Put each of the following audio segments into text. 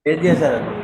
भेज दिया सर।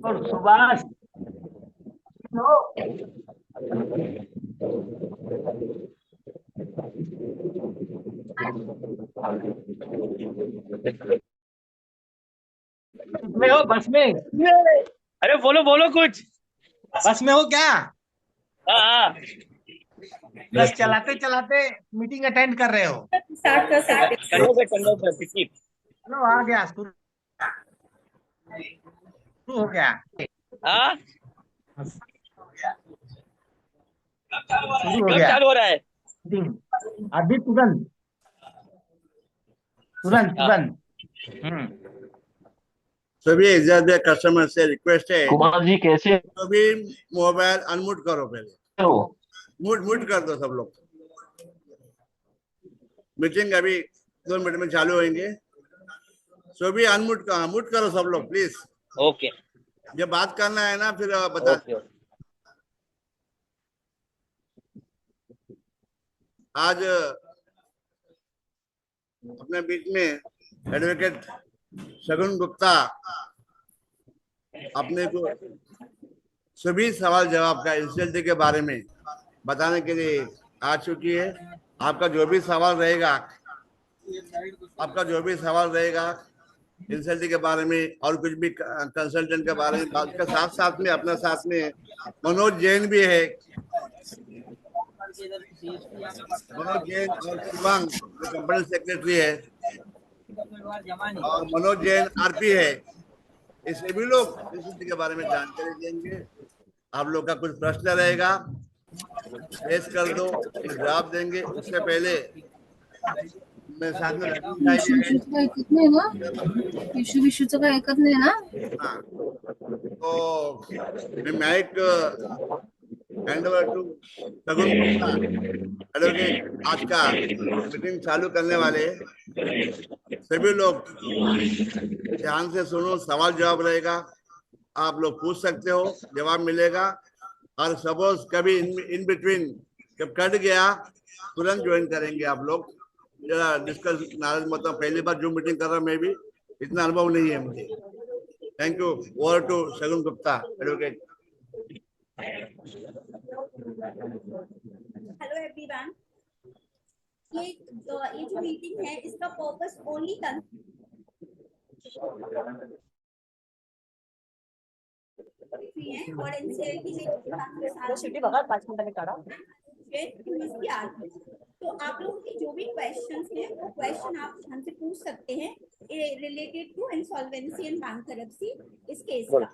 और सुभाष में हो, बस में? अरे बोलो बोलो कुछ। बस में हो क्या? हाँ हाँ। बस चलाते चलाते मीटिंग अटेंड कर रहे हो? स्टार्ट कर सकते हैं। कंडो सर टिकट। चलो आ गया, शुरू हो गया। हाँ शुरू हो कब गया चालू हो रहा है? मीटिंग अभी, तुरंत तुरंत हाँ। तुरंत। सभी एग्जाम कस्टमर से रिक्वेस्ट है, कुमार जी कैसे सभी मोबाइल अनम्यूट करो, पहले हो? म्यूट म्यूट कर दो सब लोग। मीटिंग अभी 2 मिनट में चालू होंगे, सभी अनम्यूट म्यूट करो सब लोग प्लीज। ओके जब बात करना है ना फिर बता। ओके। आज अपने बीच में एडवोकेट शगुन गुप्ता अपने को सभी सवाल जवाब का इंसिडेंट के बारे में बताने के लिए आ चुकी है। आपका जो भी सवाल रहेगा, आपका जो भी सवाल रहेगा इंसल्ट के बारे में और कुछ भी कंसल्टेंट के बारे में, उसके साथ साथ में अपने साथ में मनोज जैन भी है। मनोज जैन और शिवांग जो कंपनी सेक्रेटरी है, और मनोज जैन आरपी है। ये सभी लोग इंसल्ट के बारे में जानकारी देंगे। आप लोग का कुछ प्रश्न रहेगा रेस कर दो, जवाब देंगे। उससे पहले मैं साथ में लड्डू मिठाई भी है। विशूचं काय ऐकत नाही ना? विशूचं काय ऐकत नाही ना? हाँ, तो मैं mic hand over to Shagun Gupta advocate. आज का मीटिंग चालू करने वाले सभी लोग ध्यान से सुनो, सवाल जवाब रहेगा, आप लोग पूछ सकते हो, जवाब मिलेगा। और सपोज कभी इन बिटवीन जब कट गया तुरंत ज्वाइन करेंगे आप लोग। जरा डिस्कस नॉलेज, मतलब पहली बार जो मीटिंग कर रहा मैं भी, इतना अनुभव नहीं है मुझे। Thank you. Over to Shagun Gupta advocate. Hello everyone. ये जो मीटिंग है इसका पर्पस ओनली है और एनसीएल की सिटी बघा 5 मिनिटांनी काढा। तो आप लोगों के जो भी क्वेश्चंस हैं वो क्वेश्चन आप हमसे पूछ सकते हैं related to insolvency and bankruptcy इस केस का।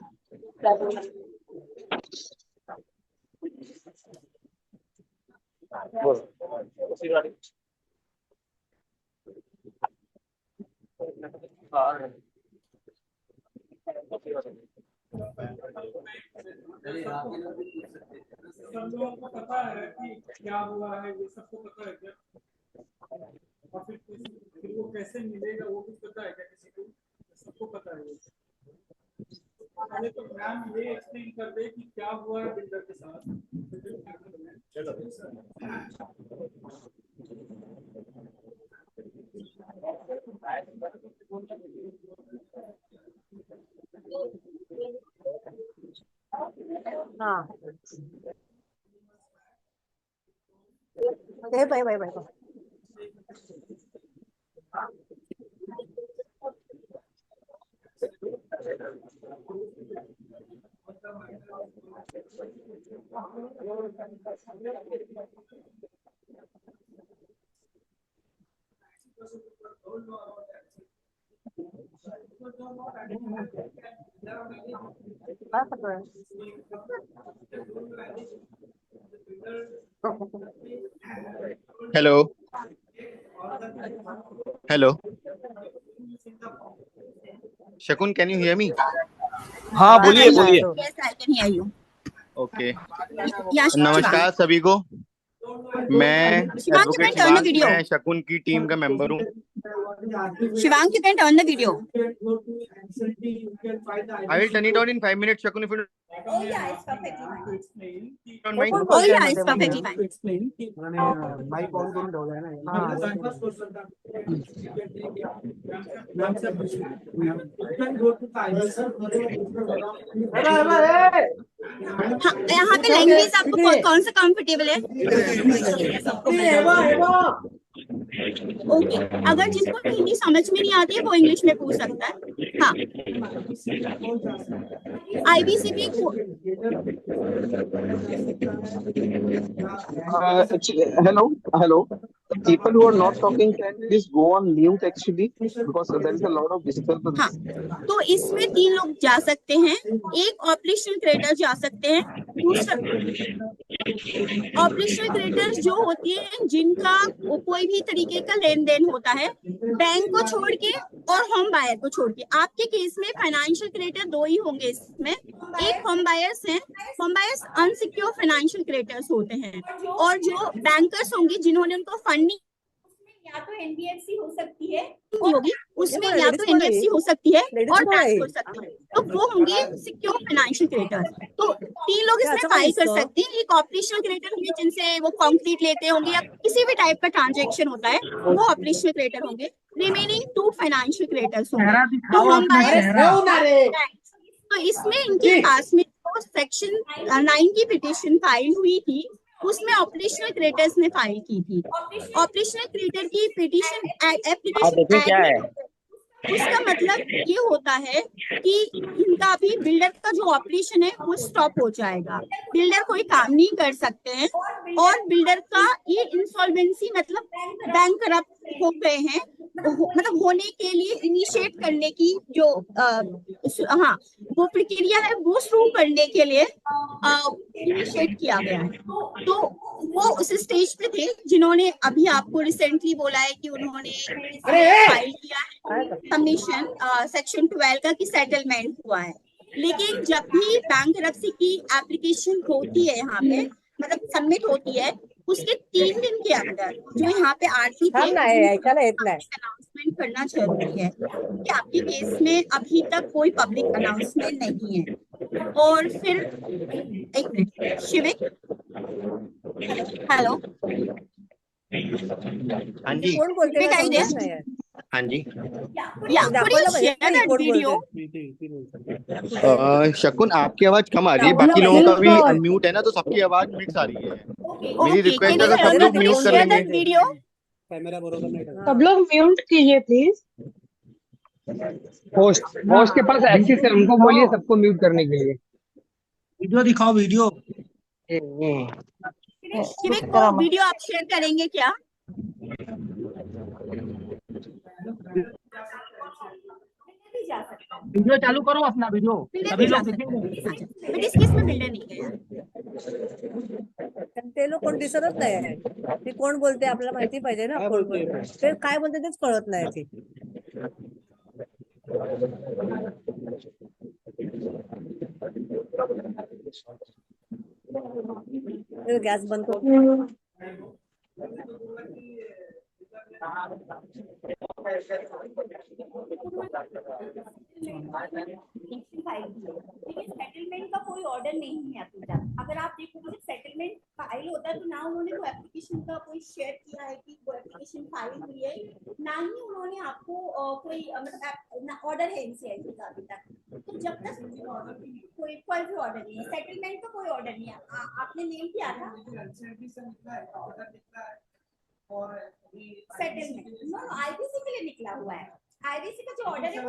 सब लोगों को पता है कि क्या हुआ है, ये सबको पता है क्या? और फिर वो कैसे मिलेगा वो भी पता है क्या किसी को? सबको पता है। पहले तो मैम ये एक्सप्लेन कर दे कि क्या हुआ है बिल्डर के साथ। हाँ भाई भाई भाई हेलो हेलो शकुन, कैन यू हियर मी? हाँ बोलिए बोलिए। Yes, I can hear you. Okay, Yes, नमस्कार सभी को। मैं Shivank, you can turn the video. मैं शकुन की टीम का मेंबर हूँ। Shivank, you can turn the video. I will turn it on in 5 minutes, Shakun, if you Oh yeah, it's perfectly fine. don't mind. Oh yeah, it's perfectly fine. Mic on करून ठेवलाय ना। हाँ, यहाँ पे language आपको कौन सा comfortable है? ओके, अगर जिसको हिंदी समझ में नहीं आती है वो इंग्लिश में पूछ सकता है। हाँ, IBCP Hello. The people who are not talking can please go on mute actually because there is a lot of disturbance. हाँ, तो इसमें 3 लोग जा सकते हैं। एक ऑपरेशनल क्रेडिटर जा सकते हैं, दूसरा ऑपरेशनल क्रेडिटर्स जो होती हैं जिनका कोई भी तरीके का लेन देन होता है बैंक को छोड़ के और होम बायर को छोड़ के। आपके केस में फाइनेंशियल क्रेडिटर 2 ही होंगे इसमें। एक होम बायर्स हैं, home buyers unsecured financial creditors होते हैं, और जो बैंकर्स होंगे जिन्होंने उनको फंडिंग या तो NBFC हो सकती है होगी, उसमें या तो NBFC हो सकती है और बैंक हो सकती है, तो वो होंगे सिक्योर फाइनेंशियल क्रेडिटर्स। तो 3 लोग इसमें फाइल कर सकते हैं। एक ऑपरेशनल क्रेडिटर होंगे जिनसे वो कंक्रीट लेते होंगे या किसी भी टाइप का ट्रांजैक्शन होता है, वो ऑपरेशनल क्रेडिटर होंगे। रिमेनिंग 2 फाइनेंशियल क्रेडिटर्स होंगे। तो हम तो इसमें इनके पास में जो सेक्शन 9 की पिटीशन फाइल हुई थी उसमें ऑपरेशनल क्रेडिटर्स ने फाइल की थी। ऑपरेशनल क्रेडिटर की पिटीशन एप्लीकेशन क्या है? उसका मतलब ये होता है कि इनका अभी बिल्डर का जो ऑपरेशन है वो स्टॉप हो जाएगा, बिल्डर कोई काम नहीं कर सकते हैं, और बिल्डर का ये इंसॉल्वेंसी मतलब बैंकरप्ट हो गए हैं, मतलब होने के लिए इनिशिएट करने की जो हाँ वो प्रक्रिया है वो शुरू करने के लिए इनिशिएट किया गया है। तो वो उस स्टेज पे थे जिन्होंने अभी आपको रिसेंटली बोला है कि उन्होंने फाइल किया है सबमिशन सेक्शन 12 का कि सेटलमेंट हुआ है। लेकिन जब भी बैंकरप्सी की एप्लीकेशन होती है यहाँ पे मतलब सबमिट होती है, उसके 3 दिन के अंदर जो यहाँ पे आरती थे अनाउंसमेंट करना जरूरी है कि आपके केस में अभी तक कोई पब्लिक अनाउंसमेंट नहीं है। और फिर एक मिनट, शिविक हेलो, हाँ जी, शिविक आई देयर? हाँ जी। शकुन, आपकी आवाज कम आ रही है, बाकी लोगों का भी अनम्यूट है ना, तो सबकी आवाज मिक्स आ रही है। मेरी रिक्वेस्ट है सब लोग म्यूट कर लेंगे। सब लोग म्यूट कीजिए प्लीज। होस्ट के पास एक्सेस है, उनको बोलिए सबको म्यूट करने के लिए। वीडियो दिखाओ, वीडियो। शिविक को वीडियो आप शेयर करेंगे क्या? वीडियो चालू करो अपना वीडियो, बिल्डर सभी नहीं जा लोग सकते, देखेंगे। बिल्डर नहीं जा सकते। बट इस केस में बिल्डर नहीं गया। ते लोक कोण दिसतच नाही ते कोण बोलते आपल्याला माहिती पाहिजे ना कोण बोलते ते काय बोलते तेच कळत नाही ते गॅस बंद कर लेकिन सेटलमेंट का कोई ऑर्डर नहीं है अभी तक। अगर आप देखोगे सेटलमेंट फाइल होता है तो ना उन्होंने वो एप्लीकेशन का कोई शेयर किया है कि वो एप्लीकेशन फाइल हुई है, ना ही उन्होंने आपको कोई मतलब ऑर्डर है एनसीआईटी का अभी तक। तो जब तक कोई भी ऑर्डर नहीं है, सेटलमेंट का कोई ऑर्डर नहीं है। आपने नेम किया था सेटलमेंट, नो आईबीसी के लिए निकला हुआ है। आईबीसी का जो ऑर्डर है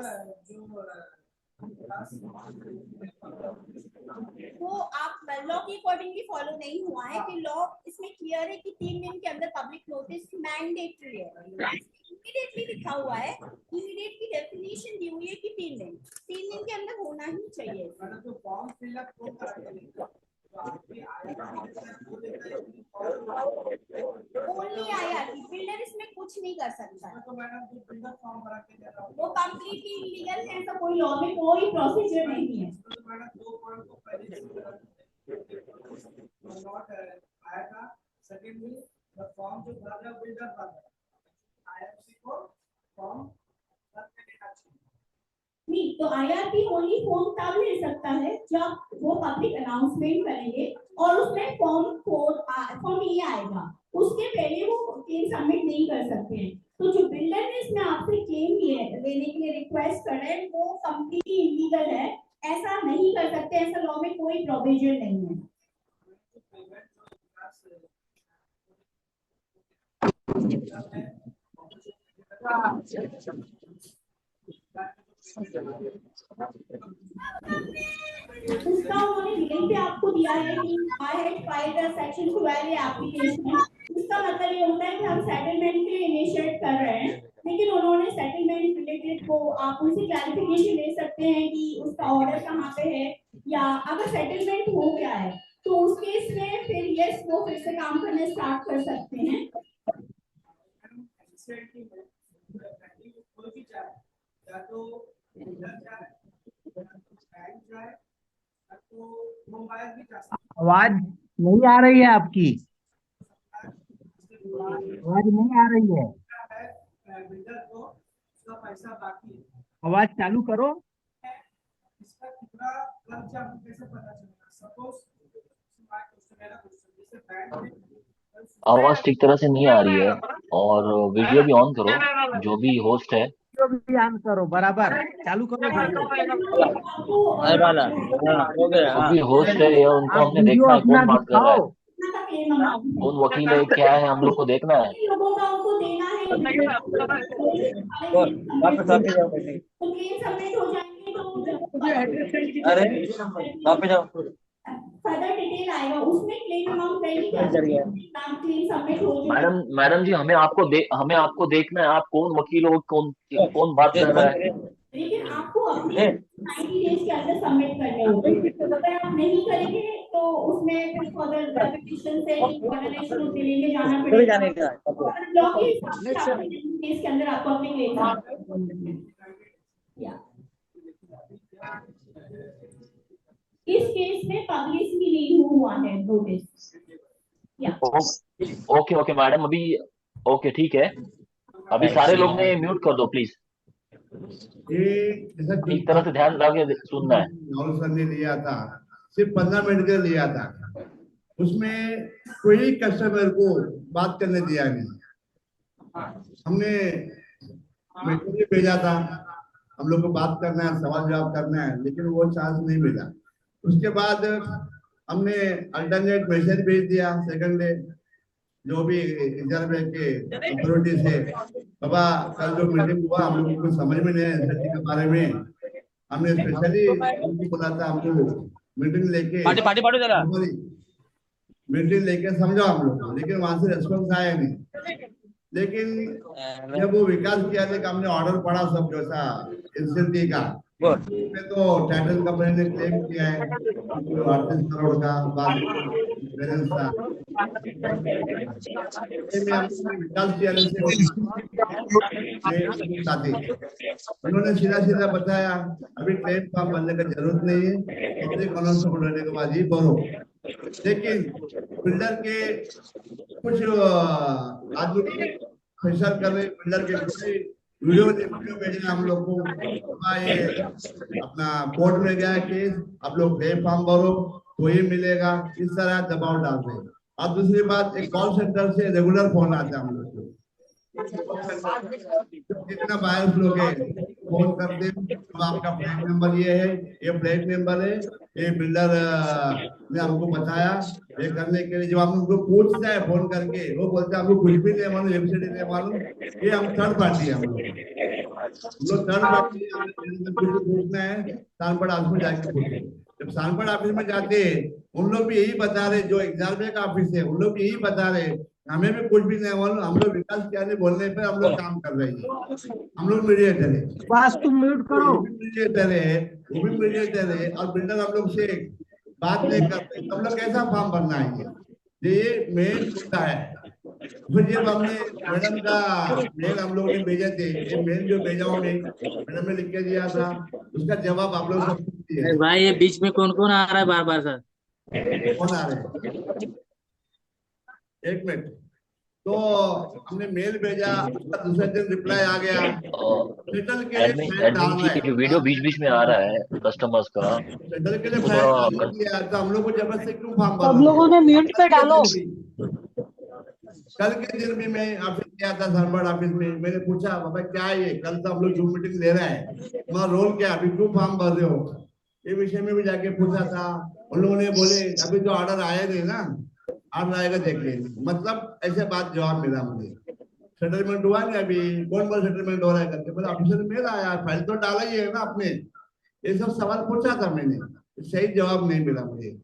वो आप लॉ के अकॉर्डिंगली फॉलो नहीं हुआ है कि लॉ इसमें क्लियर है कि 3 दिन के अंदर पब्लिक नोटिस मैंडेटरी है। इमीडिएटली लिखा हुआ है, इमीडिएट की डेफिनेशन दी हुई है कि 3 दिन के अंदर होना ही चाहिए। ओनली आईआरटी, बिल्डर इसमें कुछ नहीं कर सकता। वो कंप्लीटली इलीगल है, ऐसा कोई लॉ में कोई प्रोसीजर नहीं है। नहीं तो आईआरपी ओनली फॉर्म तब ले सकता है जब वो पब्लिक अनाउंसमेंट करेंगे और उसमें फॉर्म ये आएगा, उसके पहले वो क्लेम सबमिट नहीं कर सकते हैं। तो जो बिल्डर ने इसमें आपसे क्लेम लेने के लिए रिक्वेस्ट कर रहे हैं वो कंप्लीटली इलीगल है, ऐसा नहीं कर सकते, ऐसा लॉ में कोई प्रोविजन नहीं है। उसका उन्होंने लिंक पे आपको दिया है कि I had filed a section 12 application. इसका मतलब ये होता है कि हम सेटलमेंट के लिए इनिशिएट कर रहे हैं, लेकिन उन्होंने सेटलमेंट रिलेटेड को आप उनसे क्लैरिफिकेशन ले सकते हैं कि उसका ऑर्डर कहाँ पे है, या अगर सेटलमेंट हो गया है तो उस केस में फिर यस वो फिर से काम करने स्टार्ट कर सकते हैं। आवाज नहीं आ रही है आपकी, आवाज नहीं आ रही है, आवाज चालू करो। आवाज ठीक तरह से नहीं आ रही है और वीडियो भी ऑन करो, जो भी होस्ट है भी ऑन करो, बराबर चालू करो वीडियो। जो भी होस्ट है या उनको हमने देखना है कौन बात कर रहा है, कौन वकील है, क्या है, हम लोग को देखना है। अरे वहाँ पे जाओ, फर्दर डिटेल आएगा उसमें, क्लेम अमाउंट मैडम जी हमें आपको देखना है, आप कौन वकील हो, कौन बात कर रहा है। लेकिन आपको अपने 90 डेज के अंदर सबमिट करने होंगे। अगर आप नहीं करेंगे तो उसमें फिर फर्दर रेपिटेशन से एक्सप्लेनेशन और डिले में जाना पड़ेगा। लॉ के हिसाब से 90 डेज के अंदर आपको अपने क्लेम इस केस में पब्लिश भी नहीं हुआ है नोटिस। ओके मैडम, अभी ओके ठीक है, अभी सारे लोग ने म्यूट कर दो प्लीज, एक तरह से ध्यान लगा के सुनना है। राहुल सर ने लिया था, सिर्फ 15 मिनट के लिए लिया था, उसमें कोई कस्टमर को बात करने दिया नहीं। हमने मैसेज भेजा था हम लोग को बात करना है, सवाल जवाब करना है, लेकिन वो चांस नहीं मिला। उसके बाद हमने अल्टरनेट मैसेज भेज दिया सेकंड डे, जो भी रिजर्व बैंक के अथॉरिटी से, बाबा कल जो मीटिंग हुआ हम लोग को समझ में नहीं आया एसएलटी के बारे में, हमने स्पेशली उनको बोला था हमको मीटिंग लेके मीटिंग लेके समझो हम लोग, लेकिन वहां से रेस्पॉन्स आया नहीं। लेकिन जब वो विकास किया था कि हमने ऑर्डर पढ़ा सब जैसा एनसीएलटी का, में तो टाइटल कंपनी ने क्लेम किया है 38 करोड़ का बैलेंस था। में हमने विकास किया साथी उन्होंने सीधा सीधा बताया अभी क्लेम फॉर्म भरने का जरूरत नहीं है, पब्लिक अनाउंसमेंट होने के बाद ही भरो। लेकिन बिल्डर के कुछ आदमी प्रेशर कर रहे, बिल्डर के वीडियो भेजना हम लोग को, ये अपना कोर्ट में गया केस, आप लोग क्लेम फॉर्म भरो तो ही मिलेगा, इस तरह दबाव डाल रहे। और दूसरी बात, एक कॉल सेंटर से रेगुलर फोन आता है हम लोग को, जितना बायर्स लोग है फोन करते हैं, तो आपका फ्लैट नंबर ये है, ये फ्लैट नंबर है, ये बिल्डर ने हमको बताया ये करने के लिए। जब हम उनको पूछते हैं फोन करके, वो बोलते हैं हमको कुछ भी नहीं मालूम, एबीसीडी नहीं मालूम, ये हम थर्ड पार्टी है, हम लोग थर्ड पार्टी पूछना है सानपड़ ऑफिस में जाके पूछे। जब सानपड़ ऑफिस में जाते हैं, उन लोग भी यही बता रहे, जो एग्जाम का ऑफिस है उन लोग भी यही बता रहे, हमें भी कुछ भी नहीं मालूम, हम लोग विकास क्या नहीं बोलने पे हम लोग काम कर रहे हैं, हम लोग मीडिएटर है, बस तुम म्यूट करो। मीडिएटर है, वो भी मीडिएटर है, और बिल्डर हम लोग से बात नहीं करते, हम लोग कैसा फॉर्म भरना है? ये मेन मुद्दा है। फिर जब हमने मैडम का मेल हम लोग ने भेजे थे, ये मेल जो भेजा हूँ मैडम ने लिख के दिया था, उसका जवाब आप लोग सब दिए। भाई ये बीच में कौन कौन आ रहा है बार बार सर? कौन आ रहे हैं? एक मिनट, तो हमने मेल भेजा, उसका दूसरे दिन रिप्लाई आ गया, सेटल के लिए फाइल डाल रहा है, जो वीडियो बीच बीच में आ रहा है कस्टमर्स का, सेटल के लिए फाइल डाल दिया, तो हम लोग को जबरदस्ती क्यों फॉर्म भरना? सब लोगों ने म्यूट पे डालो। कल के दिन भी मैं ऑफिस गया था, सानपड़ ऑफिस में, मैंने पूछा बाबा क्या है ये, कल तो हम लोग जूम मीटिंग ले रहे हैं, तुम्हारा रोल क्या, अभी क्यों फॉर्म भर रहे हो? ये विषय में भी जाके पूछा था, उन लोगों ने बोले अभी तो ऑर्डर आया नहीं ना, ऑर्डर आएगा देख लेंगे। मतलब ऐसे बात जवाब मिला मुझे, सेटलमेंट हुआ नहीं अभी, कौन बोल सेटलमेंट हो रहा है करके, बोले ऑफिसर मेल आया, फाइल तो डाला ही है ना आपने, ये सब सवाल पूछा था मैंने, सही जवाब नहीं मिला मुझे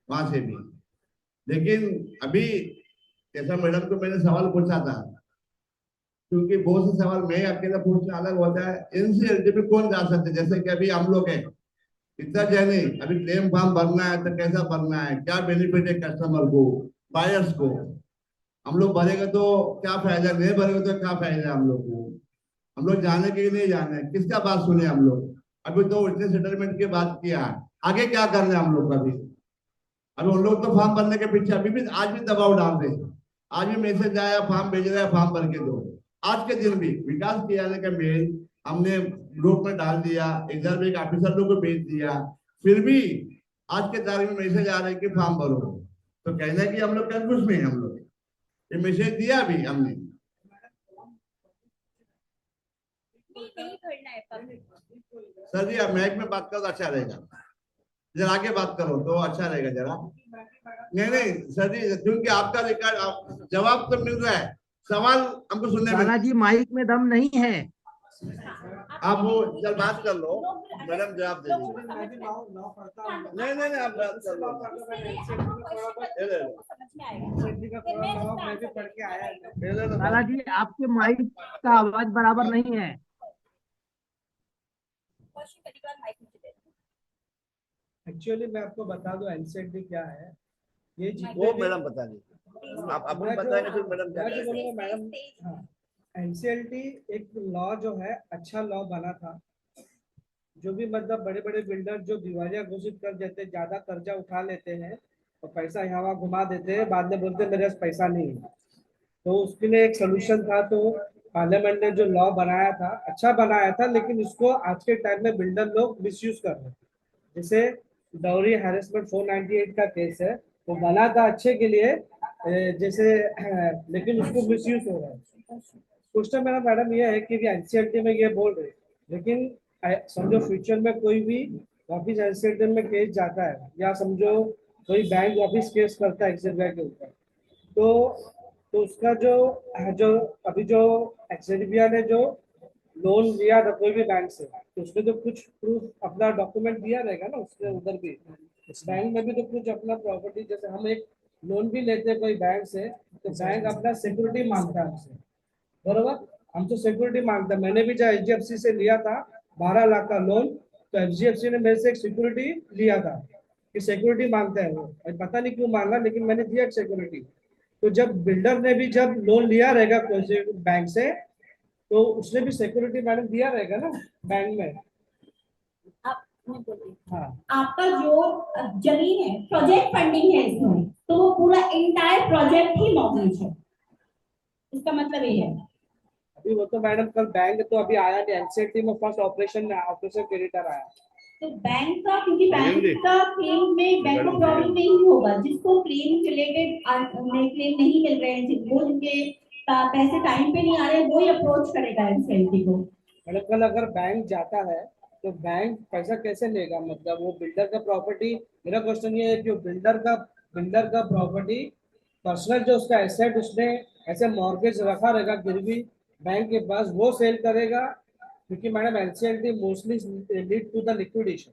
वहां से भी। लेकिन अभी जैसा मैडम को मैंने सवाल पूछा था, क्योंकि बहुत से सवाल मैं अकेला पूछना अलग होता है, एनसीएलटी पे कौन जा सकते, जैसे कि अभी हम लोग है इतना जाने, अभी क्लेम फॉर्म भरना है तो कैसा भरना है, क्या बेनिफिट है कस्टमर को, बायर्स को, हम लोग भरेगा तो क्या फायदा, नहीं भरेगा तो क्या फायदा है हम लोग को, हम लोग जाने के नहीं जाने, किसका बात सुने हम लोग? अभी तो इतने सेटलमेंट की बात किया, आगे क्या करना है हम लोग? अभी उन लोग तो फॉर्म भरने के पीछे अभी भी आज भी दबाव डाल रहे, आज भी मैसेज आया फॉर्म भेज रहा है, फॉर्म भर के दो। आज के दिन भी विकास किया का मेल हमने ग्रुप में डाल दिया, एग्जाम बैंक ऑफिसर लोग को भेज दिया, फिर भी आज के तारीख में मैसेज आ रहा है कि फॉर्म भरो, तो कहना है कि हम लोग कंफ्यूज में, हम लोग ये मैसेज दिया भी हमने। सर जी आप माइक में बात करो तो अच्छा रहेगा, जरा आगे बात करो तो अच्छा रहेगा जरा। नहीं सर जी, क्योंकि आपका रिकॉर्ड जवाब तो मिल रहा है, सवाल हमको सुनने में। जी माइक में दम नहीं है, आप वो जब बात कर लो, मैडम जवाब दे दीजिए। नहीं आप बात कर लो। लाला जी आपके माइक का आवाज बराबर नहीं है। एक्चुअली मैं आपको बता दूं एनसीएलटी क्या है, ये वो मैडम बता दीजिए, आप अपने बताएंगे फिर मैडम क्या करेंगे। मैडम एनसीएलटी एक लॉ जो है अच्छा लॉ बना था, जो भी मतलब बड़े बड़े बिल्डर जो दिवालिया घोषित कर देते, ज्यादा कर्जा उठा लेते हैं और पैसा यहाँ वहाँ घुमा देते हैं, बाद में बोलते मेरे पास पैसा नहीं है, तो उसके लिए एक सोल्यूशन था। तो पार्लियामेंट ने जो लॉ बनाया था अच्छा बनाया था, लेकिन इसको आज के टाइम में बिल्डर लोग मिसयूज कर रहे हैं। जैसे डाउरी हैरेसमेंट 498 का केस है, वो बना था अच्छे के लिए, जैसे लेकिन उसको मिसयूज हो रहा है। क्वेश्चन मेरा मैडम ये है कि एनसीएलटी में ये बोल रहे, लेकिन समझो फ्यूचर में कोई भी ऑफिस एनसीएलटी में केस जाता है, या समझो कोई बैंक ऑफिस केस करता है एक्सिस बैंक के ऊपर, तो उसका जो अभी जो एक्सिस ने जो लोन लिया था कोई भी बैंक से, तो उसमें तो कुछ प्रूफ अपना डॉक्यूमेंट दिया रहेगा ना, उसके उधर भी बैंक में भी तो कुछ अपना प्रॉपर्टी, जैसे हम एक लोन भी लेते हैं कोई बैंक से, तो बैंक अपना सिक्योरिटी मांगता है हमसे, बरोबर, हमसे सिक्योरिटी मांगता है। मैंने भी जो HDFC से लिया था 12 लाख का लोन, तो एचडीएफसी ने मेरे से एक सिक्योरिटी लिया था कि सिक्योरिटी मांगता है वो, पता नहीं क्यों मांगा, लेकिन मैंने दिया सिक्योरिटी। तो जब बिल्डर ने भी जब लोन लिया रहेगा कोई से बैंक से, तो उसने भी सिक्योरिटी मैडम दिया रहेगा ना बैंक में। हाँ, आपका जो जमीन है प्रोजेक्ट फंडिंग है इसमें, तो वो पूरा इंटायर प्रोजेक्ट ही मॉर्गेज है, इसका मतलब ये है। अभी वो तो मैडम कल बैंक तो अभी आया नहीं, एनसीएलटी में फर्स्ट ऑपरेशन क्रेडिटर आया। तो बैंक का, क्योंकि बैंक का क्लेम में बैंक को प्रॉब्लम नहीं होगा, जिसको क्लेम रिलेटेड क्लेम नहीं मिल रहे हैं, वो जिनके पैसे टाइम पे नहीं आ रहे, वो ही अप्रोच करेगा एनसीएलटी को। मतलब कल अगर बैंक जाता है तो बैंक पैसा कैसे लेगा? मतलब वो बिल्डर का प्रॉपर्टी, मेरा क्वेश्चन ये है कि बिल्डर का प्रॉपर्टी पर्सनल जो उसका एसेट उसने ऐसे मॉर्गेज रखा रहेगा गिरवी बैंक के पास, वो सेल करेगा? क्योंकि madam NCLT mostly lead to the liquidation,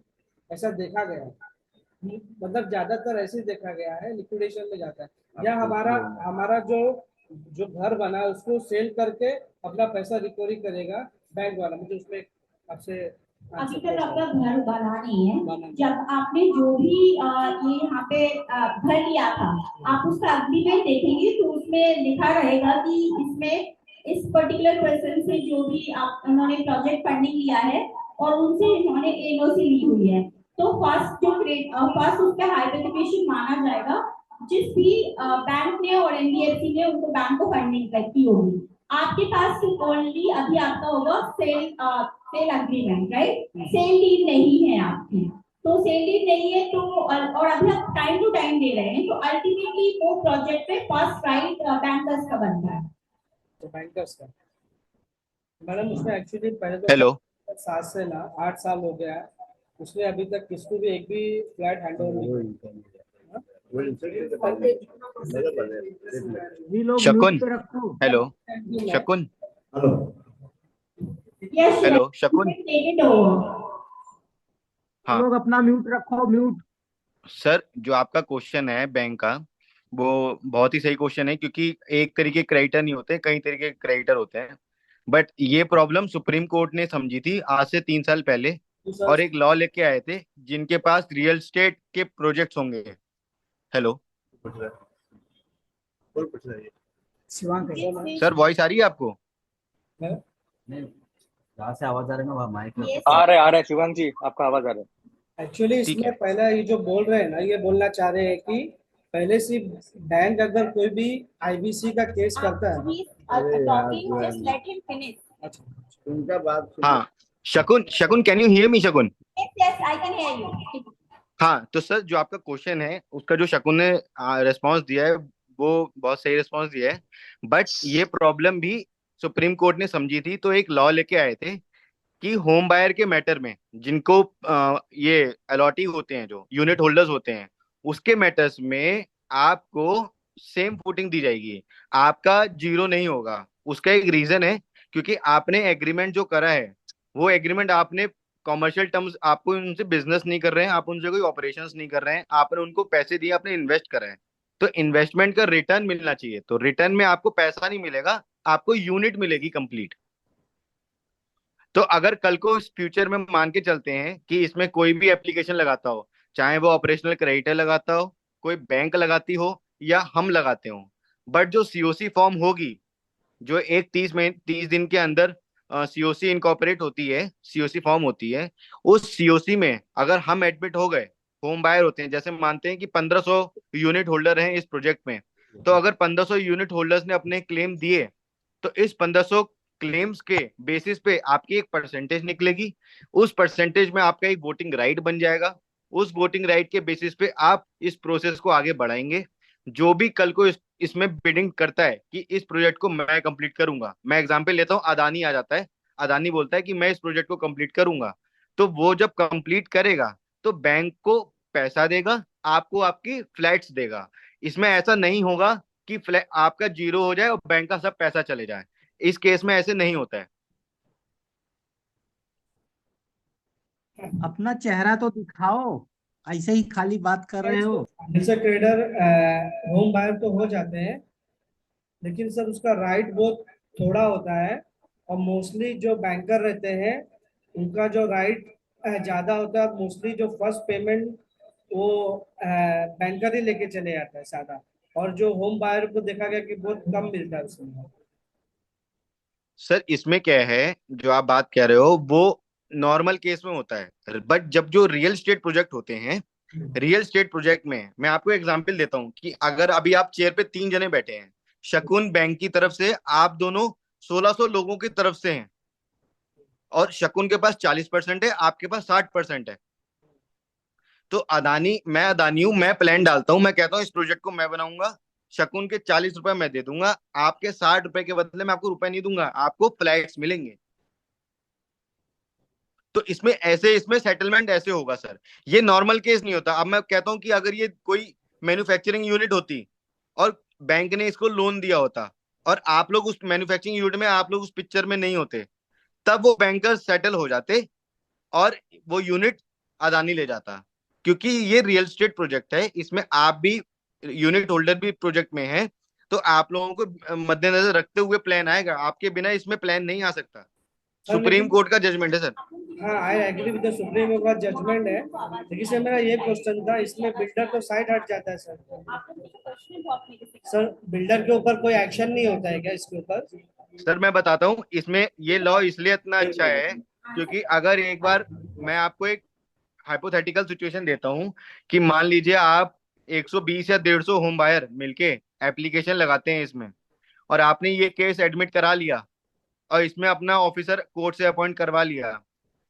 ऐसा देखा गया है। मतलब ज्यादातर ऐसे देखा गया है लिक्विडेशन में जाता है, या हमारा जो घर बना है उसको सेल करके अपना पैसा रिकवरी करेगा बैंक वाला। मुझे उसमें आपसे अभी तक आपका घर बना नहीं है, जब आपने जो भी ये यहाँ पे घर लिया था, आप उसका एग्रीमेंट देखेंगे तो उसमें लिखा रहेगा कि इसमें इस पर्टिकुलर पर्सन से जो भी उन्होंने प्रोजेक्ट फंडिंग लिया है और उनसे इन्होंने एनओसी ली हुई है, तो फर्स्ट उसका हाइपोथेकेशन माना जाएगा जिस भी बैंक ने और एनबीएफसी ने उनको बैंक को फंडिंग की होगी। आपके पास ओनली अभी आपका होगा sale agreement, right? Sale deed नहीं है आपकी, तो सेल डीड नहीं है तो और अभी आप टाइम टू टाइम दे रहे हैं, तो अल्टीमेटली वो प्रोजेक्ट पे फर्स्ट राइट बैंकर्स का बनता है। तो बैंकर्स का मैडम उसमें एक्चुअली पहले तो हेलो 7 से ना 8 साल हो गया, उसने अभी तक किसको भी एक भी फ्लैट हैंड ओवर नहीं शकुन, हेलो शकुन, हेलो शकुन, हाँ लोग अपना म्यूट रखो, म्यूट। सर, जो आपका क्वेश्चन है बैंक का, वो बहुत ही सही क्वेश्चन है, क्योंकि एक तरीके क्रेडिटर नहीं होते, कई तरीके क्रेडिटर होते हैं। बट ये प्रॉब्लम सुप्रीम कोर्ट ने समझी थी आज से 3 साल पहले, और एक लॉ लेके आए थे जिनके पास रियल स्टेट के प्रोजेक्ट्स होंगे। हेलो सर, वॉइस आ रही है आपको? जहाँ से आवाज आ रही है ना माइक में। आ रहा है शिवांग जी, आपका आवाज आ रहा है। एक्चुअली इसमें पहला ये जो बोल रहे हैं ना, ये बोलना चाह रहे हैं कि पहले से बैंक अगर कोई भी आईबीसी का केस करता है। उनका बात हाँ शकुन, कैन यू हियर मी शकुन? Yes, I can hear you. हाँ, तो सर जो आपका क्वेश्चन है उसका जो शकुन ने रिस्पांस दिया है वो बहुत सही रिस्पांस दिया है। बट ये प्रॉब्लम भी सुप्रीम कोर्ट ने समझी थी, तो एक लॉ लेके आए थे कि होम बायर के मैटर में जिनको ये अलॉटी होते हैं, जो यूनिट होल्डर्स होते हैं, उसके मैटर्स में आपको सेम फुटिंग दी जाएगी, आपका जीरो नहीं होगा। उसका एक रीजन है, क्योंकि आपने एग्रीमेंट जो करा है वो एग्रीमेंट आपने कॉमर्शियल टर्म्स, आपको उनसे बिजनेस नहीं कर रहे हैं, आप उनसे कोई ऑपरेशंस नहीं कर रहे हैं, आपने उनको पैसे दिए, आपने इन्वेस्ट करा है, तो इन्वेस्टमेंट का रिटर्न मिलना चाहिए। तो रिटर्न में आपको पैसा नहीं मिलेगा, आपको यूनिट मिलेगी कंप्लीट। तो अगर कल को इस फ्यूचर में मान के चलते हैं कि इसमें कोई भी एप्लीकेशन लगाता हो, चाहे वो ऑपरेशनल क्रेडिटर लगाता हो, कोई बैंक लगाती हो, या हम लगाते हो, बट जो सीओसी फॉर्म होगी, जो एक 30 दिन के अंदर सीओसी इनकॉर्पोरेट होती है, सीओसी फॉर्म होती है, उस सीओसी में अगर हम एडमिट हो गए, होम बायर होते हैं, जैसे मानते हैं कि 1500 यूनिट होल्डर हैं इस प्रोजेक्ट में, तो अगर 1500 यूनिट होल्डर्स ने अपने क्लेम दिए, तो इस 1500 क्लेम्स के बेसिस पे आपकी एक परसेंटेज निकलेगी, उस परसेंटेज में आपका एक वोटिंग राइट बन जाएगा, उस वोटिंग राइट के बेसिस पे आप इस प्रोसेस को आगे बढ़ाएंगे। जो भी कल को इसमें बिडिंग करता है कि इस प्रोजेक्ट को मैं कंप्लीट करूंगा, मैं एग्जांपल लेता हूं, अदानी आ जाता है, अदानी बोलता है कि मैं इस प्रोजेक्ट को कंप्लीट करूंगा, तो वो जब कंप्लीट करेगा तो बैंक को पैसा देगा, आपको आपकी फ्लैट्स देगा। इसमें ऐसा नहीं होगा कि फ्लैट आपका जीरो हो जाए और बैंक का सब पैसा चले जाए, इस केस में ऐसे नहीं होता है। अपना चेहरा तो दिखाओ, ऐसे ही खाली बात कर रहे हो। जैसे ट्रेडर होम बायर तो हो जाते हैं, लेकिन सर उसका राइट बहुत थोड़ा होता है, और मोस्टली जो बैंकर रहते हैं उनका जो राइट ज्यादा होता है मोस्टली, जो फर्स्ट पेमेंट वो बैंकर ही लेके चले जाता है सादा, और जो होम बायर को देखा गया कि बहुत कम मिलता है उसमें। सर इसमें क्या है, जो आप बात कह रहे हो वो नॉर्मल केस में होता है, बट जब जो रियल स्टेट प्रोजेक्ट होते हैं, रियल स्टेट प्रोजेक्ट में मैं आपको एग्जांपल देता हूं कि अगर अभी आप चेयर पे 3 जने बैठे हैं, शकुन बैंक की तरफ से, आप दोनों 1600 लोगों की तरफ से हैं, और शकुन के पास 40% है, आपके पास 60% है। तो मैं अदानी हूं, मैं प्लान डालता हूं, मैं कहता हूं इस प्रोजेक्ट को मैं बनाऊंगा, शकुन के 40 रुपए मैं दे दूंगा, आपके 60 रुपए के बदले मैं आपको रुपए नहीं दूंगा, आपको फ्लैट्स मिलेंगे। तो इसमें सेटलमेंट ऐसे होगा सर, ये नॉर्मल केस नहीं होता। अब मैं कहता हूं कि अगर ये कोई मैन्युफैक्चरिंग यूनिट होती और बैंक ने इसको लोन दिया होता, और आप लोग उस मैन्युफैक्चरिंग यूनिट में, आप लोग उस पिक्चर में नहीं होते, तब वो बैंकर सेटल हो जाते और वो यूनिट अदानी ले जाता। क्योंकि ये रियल एस्टेट प्रोजेक्ट है, इसमें आप भी यूनिट होल्डर भी प्रोजेक्ट में है, तो आप लोगों को मद्देनजर रखते हुए प्लान आएगा, आपके बिना इसमें प्लान नहीं आ सकता। सुप्रीम कोर्ट का जजमेंट है सर। हाँ, I agree with the Supreme Court का जजमेंट है, लेकिन सर मेरा ये क्वेश्चन था, इसमें बिल्डर तो साइड हट जाता है सर। सर बिल्डर के ऊपर कोई एक्शन नहीं होता है क्या इसके ऊपर? सर मैं बताता हूँ, इसमें ये लॉ इसलिए इतना अच्छा है क्योंकि अगर एक बार, मैं आपको एक हाइपोथेटिकल सिचुएशन देता हूँ कि मान लीजिए आप 120 या 150 होम बायर मिलके एप्लीकेशन लगाते हैं इसमें, और आपने ये केस एडमिट करा लिया और इसमें अपना ऑफिसर कोर्ट से अपॉइंट करवा लिया,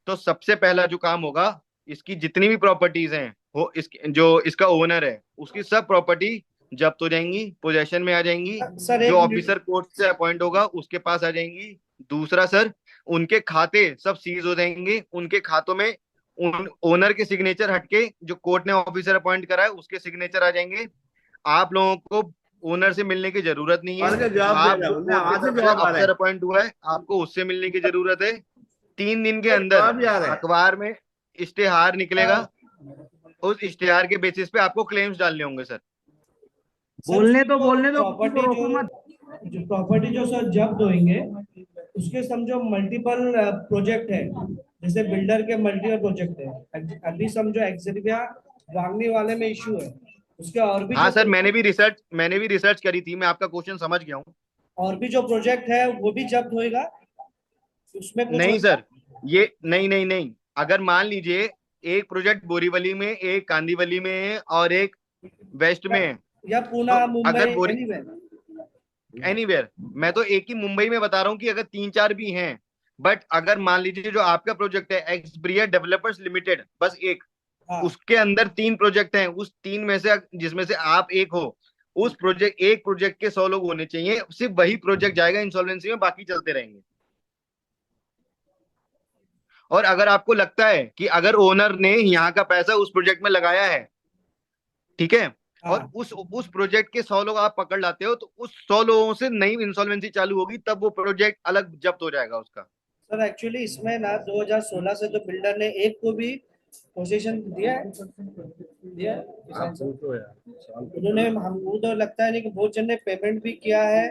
तो सबसे पहला जो काम होगा, इसकी जितनी भी प्रॉपर्टीज हैं, वो जो इसका ओनर है उसकी सब प्रॉपर्टी जब्त हो जाएंगी, पोजेशन में आ जाएंगी, जो ऑफिसर कोर्ट से अपॉइंट होगा उसके पास आ जाएंगी। दूसरा सर, उनके खाते सब सीज हो जाएंगे, उनके खातों में उन ओनर के सिग्नेचर हटके जो कोर्ट ने ऑफिसर अपॉइंट करा है उसके सिग्नेचर आ जाएंगे। आप लोगों को ओनर से मिलने की जरूरत नहीं है, आप अफसर अपॉइंट हुआ है आपको उससे मिलने की जरूरत है। 3 दिन के अंदर अखबार में इश्तेहार निकलेगा, उस इश्तेहार के बेसिस पे आपको क्लेम्स डालने होंगे सर। बोलने दो प्रॉपर्टी जो सर जब्त होंगे उसके समझो मल्टीपल प्रोजेक्ट है, जैसे बिल्डर के मल्टीपल प्रोजेक्ट है। अभी समझो एक्सरिया वागनी वाले में इशू है, उसके और भी। हाँ सर, मैंने भी रिसर्च करी थी, मैं आपका क्वेश्चन समझ गया हूँ। और भी जो प्रोजेक्ट है वो भी जब्त होएगा उसमें? नहीं सर, ये नहीं, अगर मान लीजिए एक प्रोजेक्ट बोरीवली में, एक कांदीवली में है और एक वेस्ट में है, या पुणे, मुंबई, एनीवेयर, मैं तो एक ही मुंबई में बता रहा हूँ कि अगर 3-4 भी हैं, बट अगर मान लीजिए जो आपका प्रोजेक्ट है एक्सब्रिया डेवलपर्स लिमिटेड, बस एक, उसके अंदर 3 प्रोजेक्ट हैं, उस 3 में से जिसमें से आप एक हो, उस एक प्रोजेक्ट के 100 लोग होने चाहिए, सिर्फ वही प्रोजेक्ट जाएगा इंसॉल्वेंसी में, बाकी चलते रहेंगे। और अगर आपको लगता है कि अगर ओनर ने यहाँ का पैसा उस प्रोजेक्ट में लगाया है, ठीक है, और उस प्रोजेक्ट के 100 लोग आप पकड़ लाते हो, तो उस 100 लोगों से नई इंसॉल्वेंसी चालू होगी, तब वो प्रोजेक्ट अलग जब्त हो जाएगा उसका। सर एक्चुअली इसमें ना 2016 से तो बिल्डर ने एक को भी पोजीशन दिया है। उन्होंने, हमको तो लगता है नहीं कि बहुत जन ने पेमेंट भी किया है,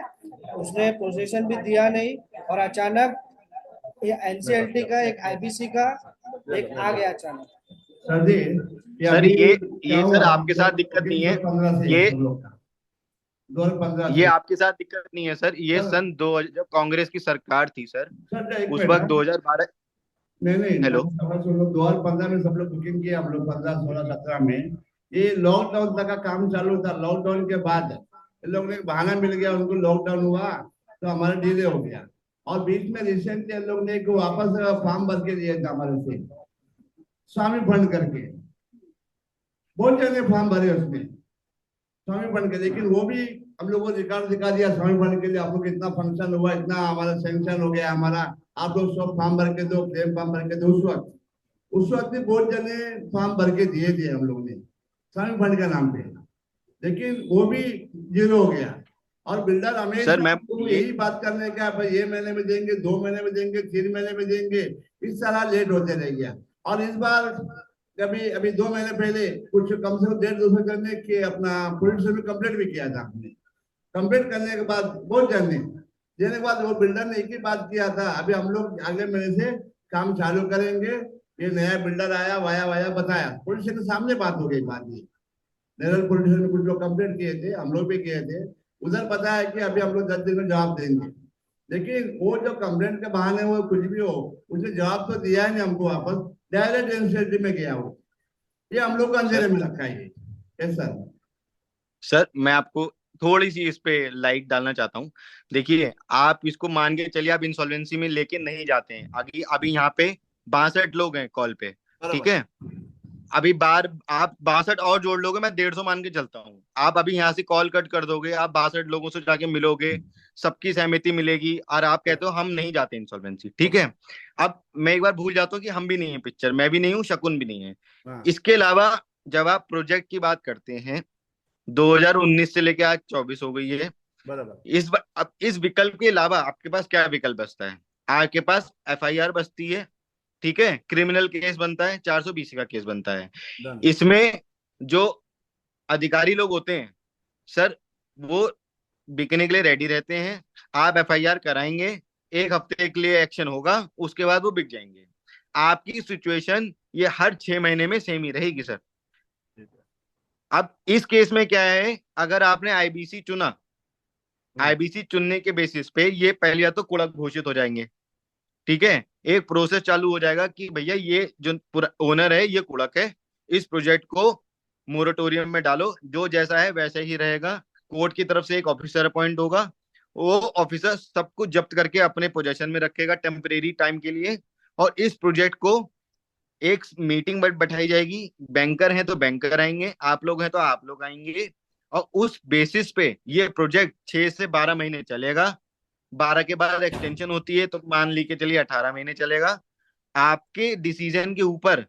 उसने पोजीशन भी दिया नहीं, और अचानक ये एनसीएलटी का एक आईबीसी का एक आ गया अचानक। सर ये सर आपके साथ दिक्कत नहीं है, ये आपके साथ दिक्कत नहीं है सर, ये सन 2000 जब कांग्रेस की सरकार थी सर, उस वक्त 2012 नहीं हेलो, 2015 में सब लोग बुकिंग किए, हम लोग 15, 16, 17 में ये लॉकडाउन तक का काम चालू था। लॉकडाउन के बाद इन लोगों ने बहाना मिल गया, उनको लॉकडाउन हुआ तो हमारा डिले हो गया, और बीच में रिसेंटली इन लोग ने एक वापस फॉर्म भर के दिया था हमारे से, स्वामी फंड करके, बहुत जगह फॉर्म भरे उसमें स्वामी फंड के, लेकिन वो भी हम लोग को रिकॉर्ड दिखा दिया स्वामी फंड के लिए, आप लोग इतना फंक्शन हुआ, इतना हमारा सैंक्शन हो गया हमारा, आप लोग सब फॉर्म भर के दो, क्लेम फॉर्म भर के दो। उस वक्त भी बहुत जने फॉर्म भर के दिए थे हम लोग ने स्वामी फंड के नाम पे, लेकिन वो भी जीरो हो गया। और बिल्डर हमेशा यही बात करने का, भाई ये महीने में देंगे, 2 महीने में देंगे, 3 महीने में देंगे, इस तरह लेट होते रह गया। और इस बार अभी 2 महीने पहले कुछ कम से कम 150-200 करने के अपना पुलिस से भी कंप्लेंट भी किया था हमने। कंप्लेंट करने के बाद बहुत देने के बाद वो बिल्डर ने एक ही बात किया था, अभी हम लोग अगले महीने से काम चालू करेंगे, ये नया बिल्डर आया, वाया वाया बताया, पुलिस के सामने बात हो गई। बात ये नेरल पुलिस में कुछ लोग कंप्लेंट किए थे, हम लोग भी किए थे, उधर पता है कि अभी हम लोग 10 दिन में जवाब देंगे। लेकिन वो जो कंप्लेंट के बहाने वो कुछ भी हो, उसने जवाब तो दिया ही नहीं हमको वापस, डायरेक्ट एनसीएलटी में गया वो। ये हम लोग को अंधेरे में रखा है ये सर। सर मैं आपको थोड़ी सी इस पे लाइट डालना चाहता हूँ। देखिए आप इसको मान के चलिए आप इंसॉल्वेंसी में लेके नहीं जाते हैं। अभी अभी यहाँ पे 62 लोग हैं कॉल पे, ठीक है। अभी बार आप 62 और जोड़ लोगे, मैं 150 मान के चलता हूँ। आप अभी यहाँ से कॉल कट कर दोगे, आप 62 लोगों से जाके मिलोगे, सबकी सहमति मिलेगी और आप कहते हो हम नहीं जाते इंसॉल्वेंसी, ठीक है। अब मैं एक बार भूल जाता हूँ कि हम भी नहीं है पिक्चर, मैं भी नहीं हूँ, शकुन भी नहीं है। इसके अलावा जब आप प्रोजेक्ट की बात करते हैं, 2019 से लेके आज 24 हो गई है। अब इस विकल्प के अलावा आपके पास क्या विकल्प बचता है? आपके पास एफआईआर बचती है, ठीक है, क्रिमिनल केस बनता है, 420 का केस बनता है। इसमें जो अधिकारी लोग होते हैं सर, वो बिकने के लिए रेडी रहते हैं। आप एफआईआर कराएंगे, 1 हफ्ते के लिए एक्शन होगा, उसके बाद वो बिक जाएंगे। आपकी सिचुएशन ये हर 6 महीने में सेम ही रहेगी सर। अब इस केस में क्या है, अगर आपने आईबीसी चुना, आईबीसी चुनने के बेसिस पे ये पहले या तो कुड़क घोषित हो जाएंगे, ठीक है। एक प्रोसेस चालू हो जाएगा कि भैया ये जो ओनर है ये कुड़क है, इस प्रोजेक्ट को मोरेटोरियम में डालो, जो जैसा है वैसा ही रहेगा। कोर्ट की तरफ से एक ऑफिसर अपॉइंट होगा, वो ऑफिसर सब कुछ जब्त करके अपने पोजेशन में रखेगा टेम्परेरी टाइम के लिए, और इस प्रोजेक्ट को एक मीटिंग बैठाई जाएगी। बैंकर हैं तो बैंकर आएंगे, आप लोग हैं तो आप लोग आएंगे, और उस बेसिस पे ये प्रोजेक्ट 6 से 12 महीने चलेगा। 12 के बाद एक्सटेंशन होती है तो मान ली के चलिए 18 महीने चलेगा। आपके डिसीजन के ऊपर,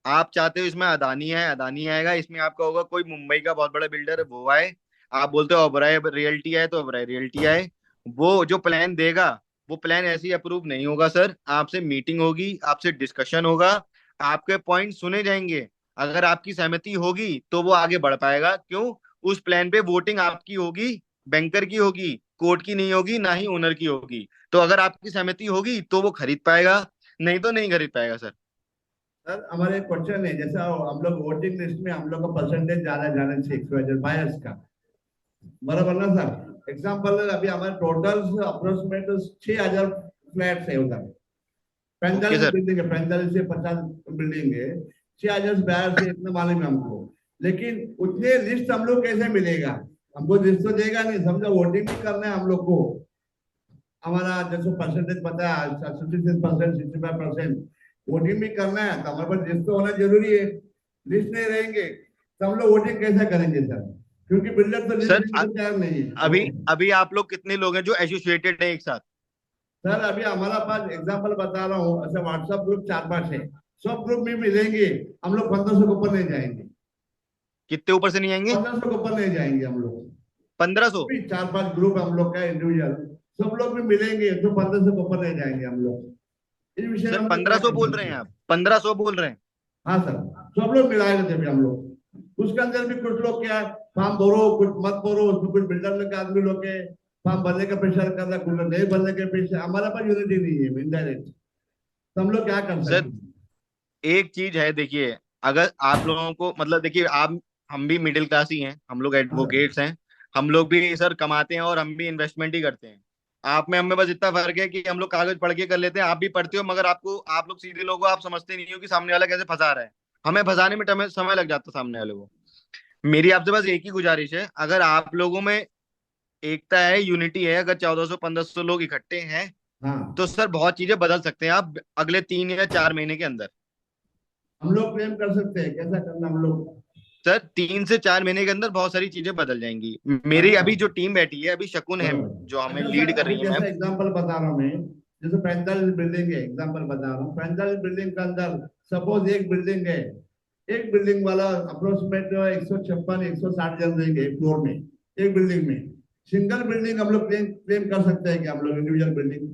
आप चाहते हो इसमें अदानी है, अदानी आएगा, इसमें आपका होगा कोई मुंबई का बहुत बड़ा बिल्डर है वो आए, आप बोलते हो ओबराय रियल्टी आए तो ओबराय रियल्टी आए। वो जो प्लान देगा वो प्लान ऐसे ही अप्रूव नहीं होगा सर, आपसे मीटिंग होगी, आपसे डिस्कशन होगा, आपके पॉइंट सुने जाएंगे। अगर आपकी सहमति होगी तो वो आगे बढ़ पाएगा। क्यों? उस प्लान पे वोटिंग आपकी होगी, बैंकर की होगी, कोर्ट की नहीं होगी, ना ही ओनर की होगी। तो अगर आपकी सहमति होगी तो वो खरीद पाएगा, नहीं तो नहीं खरीद पाएगा सर। सर हमारे क्वेश्चन है, जैसा हम लोग वोटिंग लिस्ट में हम लोग का परसेंटेज ज्यादा जाना चाहिए बायर्स का, बराबर ना सर। एग्जांपल अभी हमारे टोटल अप्रोक्सीमेट 6000 फ्लैट्स है उधर, 45 बिल्डिंग है, 45 से 50 बिल्डिंग है, 6000 बायर्स है, इतना मालूम है हमको। लेकिन उतने लिस्ट हम लोग कैसे मिलेगा? हमको लिस्ट तो देगा नहीं, समझो वोटिंग भी करना है हम लोग को। हमारा जैसे परसेंटेज पता है 66%, 65% वोटिंग भी करना है, तो हमारे पास लिस्ट तो होना जरूरी है। लिस्ट नहीं रहेंगे तो हम लोग वोटिंग कैसे करेंगे सर? क्योंकि बिल्डर तो लिस्ट तैयार नहीं है। अभी आप लोग कितने लोग हैं जो एसोसिएटेड है एक साथ? सर अभी हमारा पास एग्जांपल बता रहा हूँ, ऐसा व्हाट्सएप ग्रुप 4-5 है, सब ग्रुप में मिलेंगे हम लोग 1500 के ऊपर नहीं जाएंगे। कितने ऊपर से नहीं आएंगे? 1500 के ऊपर नहीं जाएंगे हम लोग। 1500? 4-5 ग्रुप हम लोग का इंडिविजुअल, सब लोग भी मिलेंगे तो 1500 के ऊपर नहीं जाएंगे हम लोग। इस विषय में 1500 बोल रहे हैं आप? 1500 बोल रहे हैं? हाँ सर, सब लोग मिलाएंगे जब हम लोग। उसके अंदर भी कुछ लोग क्या फॉर्म भरो, कुछ मत भरो, उसमें कुछ बिल्डर लोग आदमी लोग के फॉर्म भरने का प्रेशर कर रहा है, कुछ नहीं भरने का प्रेशर। हमारा पास यूनिटी नहीं है इनडायरेक्ट, तो हम लोग क्या कर सकते हैं? एक चीज है, देखिए अगर आप लोगों को मतलब देखिए आप, हम भी मिडिल क्लास ही हैं, हम लोग एडवोकेट्स हैं, हम लोग भी सर कमाते हैं और हम भी इन्वेस्टमेंट ही करते हैं। आप में हमें बस इतना फर्क है कि हम लोग कागज पढ़ के कर लेते हैं, आप भी पढ़ते हो, मगर आप लोग सीधे लोग हो, आप समझते नहीं हो कि सामने वाला कैसे फंसा रहा है। हमें फंसाने में समय लग जाता है सामने वाले को। मेरी आपसे बस एक ही गुजारिश है, अगर आप लोगों में एकता है, यूनिटी है, अगर 1400-1500 लोग इकट्ठे हैं तो सर बहुत चीजें बदल सकते हैं आप अगले 3 या 4 महीने के अंदर। हम लोग प्रेम कर सकते हैं, कैसा करना हम लोग सर 3 से 4 महीने के अंदर बहुत सारी चीजें बदल जाएंगी। मेरी अभी जो टीम बैठी है, अभी शकुन है जो हमें लीड कर रही है। मैं एग्जांपल बता रहा हूँ, मैं जैसे 45 बिल्डिंग है, एग्जांपल बता रहा हूँ। 45 बिल्डिंग के अंदर सपोज एक बिल्डिंग है, एक बिल्डिंग वाला अप्रोक्सीमेट 156-160 जन रहेंगे फ्लोर में, एक बिल्डिंग में। सिंगल बिल्डिंग हम लोग क्लेम कर सकते हैं कि हम लोग इंडिविजुअल बिल्डिंग?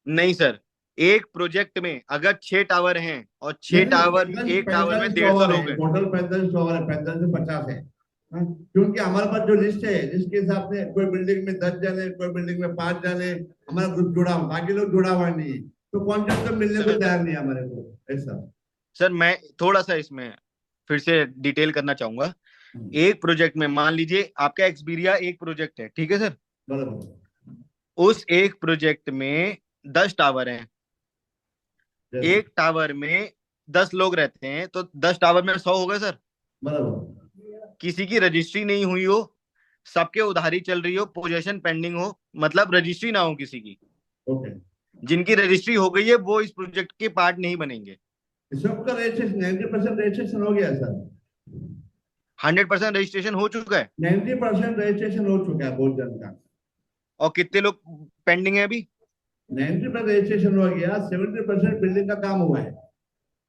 नहीं सर, एक प्रोजेक्ट में अगर 6 टावर हैं और 6 टावर, एक टावर में 150 लोग हैं, टोटल 45 टावर है, 45 से 50 है। क्योंकि हमारे पास जो लिस्ट है, जिसके हिसाब से कोई बिल्डिंग में 10 जन है, कोई बिल्डिंग में 5 जन है, हमारा ग्रुप जुड़ा हुआ, बाकी लोग जुड़ा हुआ नहीं है, तो कॉन्ट्रैक्टर मिलने को तैयार नहीं है हमारे को ऐसा। सर मैं थोड़ा सा इसमें फिर से डिटेल करना चाहूंगा। एक प्रोजेक्ट में मान लीजिए आपका एक्सपीरिया एक प्रोजेक्ट है, ठीक है सर। बराबर। उस एक प्रोजेक्ट में 10 टावर हैं, एक टावर में 10 लोग रहते हैं, तो 10 टावर में 100 हो गए सर। बराबर। किसी की रजिस्ट्री नहीं हुई हो, सबके उधारी चल रही हो, पोजेशन पेंडिंग हो, मतलब रजिस्ट्री ना हो किसी की। ओके। जिनकी रजिस्ट्री हो गई है वो इस प्रोजेक्ट के पार्ट नहीं बनेंगे। सबका रजिस्ट्रेशन 90% रजिस्ट्रेशन हो गया सर। 100% रजिस्ट्रेशन हो चुका है। 90% रजिस्ट्रेशन हो चुका है बहुत जन का। और कितने लोग पेंडिंग है अभी? 90% रजिस्ट्रेशन हो गया, 70% बिल्डिंग का काम हुआ है।